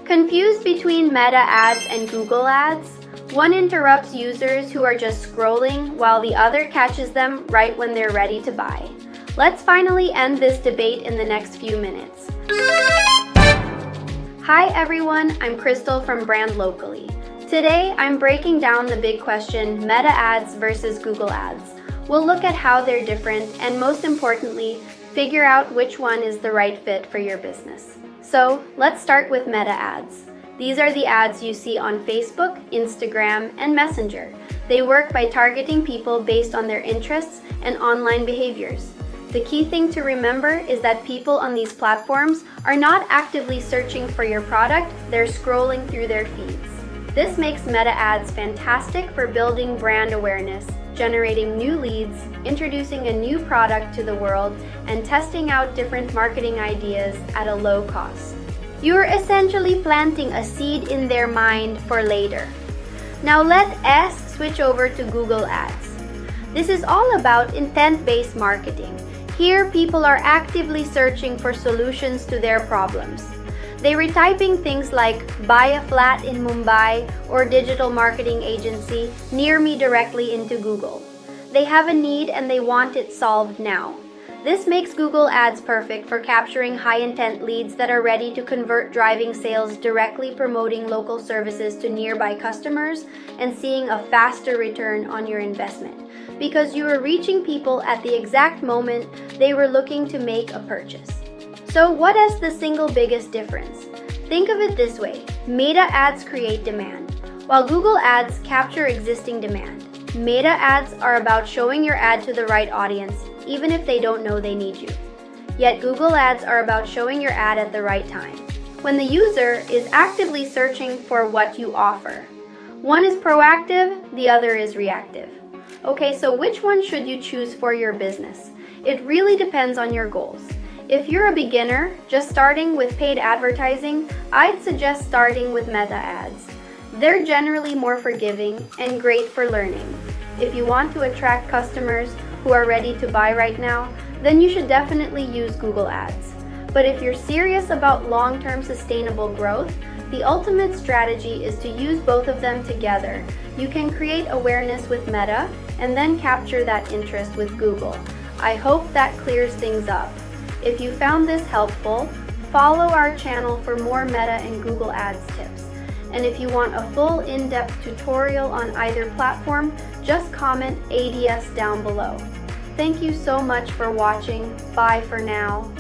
Confused between Meta ads and Google ads? One interrupts users who are just scrolling while the other catches them right when they're ready to buy. Let's finally end this debate in the next few minutes. Hi everyone, I'm Crystal from Brand Locally. Today, I'm breaking down the big question, Meta ads versus Google ads. We'll look at how they're different and most importantly, figure out which one is the right fit for your business. So, let's start with Meta ads. These are the ads you see on Facebook, Instagram, and Messenger. They work by targeting people based on their interests and online behaviors. The key thing to remember is that people on these platforms are not actively searching for your product, they're scrolling through their feeds. This makes Meta ads fantastic for building brand awareness, generating new leads, introducing a new product to the world, and testing out different marketing ideas at a low cost. You're essentially planting a seed in their mind for later. Now let us switch over to Google Ads. This is all about intent-based marketing. Here, people are actively searching for solutions to their problems. They're retyping things like buy a flat in Mumbai or digital marketing agency near me directly into Google. They have a need and they want it solved now. This makes Google Ads perfect for capturing high-intent leads that are ready to convert, driving sales, directly promoting local services to nearby customers, and seeing a faster return on your investment, because you are reaching people at the exact moment they were looking to make a purchase. So what is the single biggest difference? Think of it this way, Meta ads create demand, while Google ads capture existing demand. Meta ads are about showing your ad to the right audience, even if they don't know they need you. Yet Google ads are about showing your ad at the right time, when the user is actively searching for what you offer. One is proactive, the other is reactive. Okay, so which one should you choose for your business? It really depends on your goals. If you're a beginner, just starting with paid advertising, I'd suggest starting with Meta ads. They're generally more forgiving and great for learning. If you want to attract customers who are ready to buy right now, then you should definitely use Google ads. But if you're serious about long-term sustainable growth, the ultimate strategy is to use both of them together. You can create awareness with Meta and then capture that interest with Google. I hope that clears things up. If you found this helpful, follow our channel for more Meta and Google Ads tips. And if you want a full in-depth tutorial on either platform, just comment ADS down below. Thank you so much for watching. Bye for now.